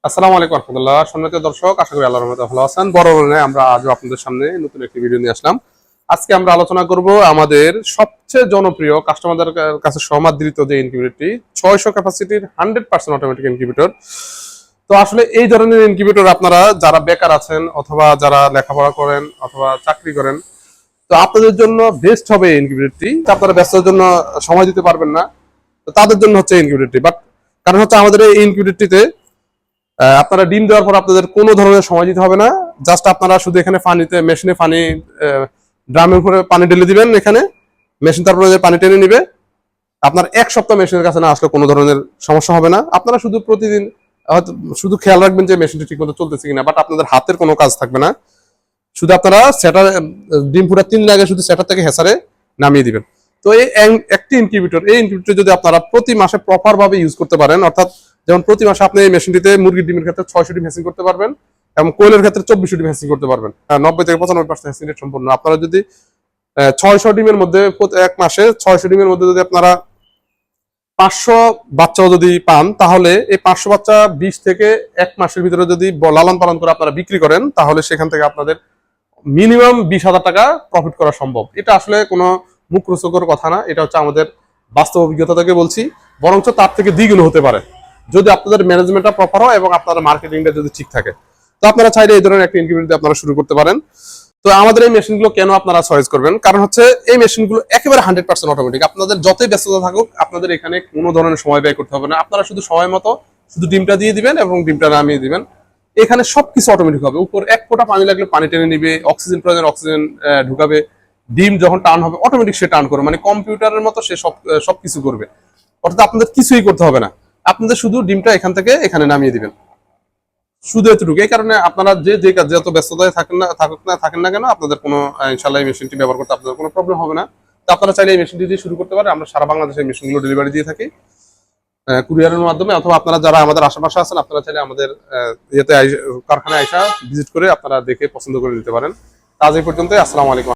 আসসালামু আলাইকুম রহমতুল্লাহ। সম্মানিত দর্শক, আশা করি আল্লাহর রহমতে ভালো আছেন। বরাবর আমরা আজও আপনাদের সামনে নতুন একটি ভিডিও নিয়ে আসলাম। আজকে আমরা আলোচনা করব আমাদের সবচেয়ে জনপ্রিয় কাস্টমারদের কাছে সমাদৃত যে ইনকিউবেটরটি 600 ক্যাপাসিটির 100% অটোমেটিক ইনকিউবেটর। তো আসলে এই ধরনের ইনকিউবেটর আপনারা যারা বেকার আছেন অথবা যারা লেখাপড়া করেন অথবা চাকরি করেন, তো আপনাদের জন্য বেস্ট হবে এই ইনকিউবেটরটি। আপনারা ব্যস্ততার জন্য সময় দিতে পারবেন না, তো তাদের জন্য হচ্ছে ইনকিউবেটরটি। বাট কারণ হচ্ছে আমাদের এই ইনকিউবেটরটিতে আপনারা ডিম দেওয়ার পর আপনাদের কোনো ধরনের সময় দিতে হবে না। জাস্ট আপনারা শুধু এখানে পানিতে মেশিনে পানি ড্রামের উপরে পানি ঢেলে দিবেন, এখানে মেশিন তারপরে পানি টেনে নিবে। আপনার এক সপ্তাহ মেশিনের কাছে না আসলে কোনো ধরনের সমস্যা হবে না। আপনারা শুধু প্রতিদিন হয়তো শুধু খেয়াল রাখবেন যে মেশিনটি ঠিক মতো চলতেছে কিনা, বাট আপনাদের হাতের কোনো কাজ থাকবে না। শুধু আপনারা সেটার ডিম ফুটার 3 দিন আগে শুধু সেটার থেকে হেসারে নামিয়ে দিবেন। তো এই একটি ইনকিউবেটর, এই ইনকিউবেটর যদি আপনারা প্রতি মাসে প্রপার ভাবে ইউজ করতে পারেন, অর্থাৎ যেমন প্রতি মাসে আপনি এই মেশিনটিতে মুরগির ডিমের ক্ষেত্রে 600 ডিম হ্যাচিং করতে পারবেন এবং কোয়েলের ক্ষেত্রে 2400 ডিম হ্যাচিং করতে পারবেন। 90 থেকে 95% হ্যাচিং রেট সম্পূর্ণ। আপনারা যদি 600 ডিমের মধ্যে এক মাসে 600 ডিমের মধ্যে যদি আপনারা 500 বাচ্চাও যদি পান, তাহলে এই 500 বাচ্চা 20 থেকে 1 মাসের ভিতরে যদি লালন পালন করে আপনারা বিক্রি করেন, তাহলে সেখান থেকে আপনাদের মিনিমাম 20,000 টাকা প্রফিট করা সম্ভব। এটা আসলে কোনো মুখরোচকর কথা না, এটা হচ্ছে আমাদের বাস্তব অভিজ্ঞতা থেকে বলছি। বরঞ্চ তার থেকে দ্বিগুণ হতে পারে যদি আপনাদের ম্যানেজমেন্টটা প্রপার হয় এবং আপনাদের মার্কেটিংটা যদি ঠিক থাকে। তো আপনারা চাইলে এই ধরনের একটা ইনকিউবেটর আপনারা শুরু করতে পারেন। তো আমাদের এই মেশিনগুলো কেন আপনারা চয়েস করবেন, কারণ হচ্ছে এই মেশিনগুলো একেবারে 100% অটোমেটিক। আপনাদের যতই ব্যস্ততা থাকুক, আপনাদের এখানে কোনো ধরনের সময় ব্যয় করতে হবে না। আপনারা শুধু সময় মতো শুধু ডিমটা দিয়ে দিবেন এবং ডিমটা নামিয়ে দিবেন। এখানে সবকিছু অটোমেটিক হবে। উপর এক ফোঁটা পানি লাগলে পানি টেনে নিবে, অক্সিজেন প্রয়োজন অক্সিজেন ঢুকাবে, ডিম যখন টার্ন হবে অটোমেটিক সে টার্ন করবে, মানে কম্পিউটারের মতো সে সবকিছু করবে। অর্থাৎ আপনাদের কিছুই করতে হবে না, আপনাদের শুধু ডিমটা এখান থেকে এখানে নামিয়ে দিবেন, শুধু এতটুকু। এই কারণে আপনারা যে কাজ যত ব্যস্ততায় থাকেন না কেন, আপনাদের কোনো ইনশাআল্লাহ এই মেশিনটি ব্যবহার করতে আপনাদের কোনো প্রবলেম হবে না। তো আপনারা চাইলে এই মেশিনটি দিয়ে শুরু করতে পারেন। আমরা সারা বাংলাদেশে এই মেশিনগুলো ডেলিভারি দিয়ে থাকি কুরিয়ারের মাধ্যমে, অথবা আপনারা যারা আমাদের আশেপাশে আছেন আপনারা চাইলে আমাদের কারখানায় আইসা ভিজিট করে আপনারা দেখে পছন্দ করে নিতে পারেন। আজ এই পর্যন্ত। আসসালামু আলাইকুম।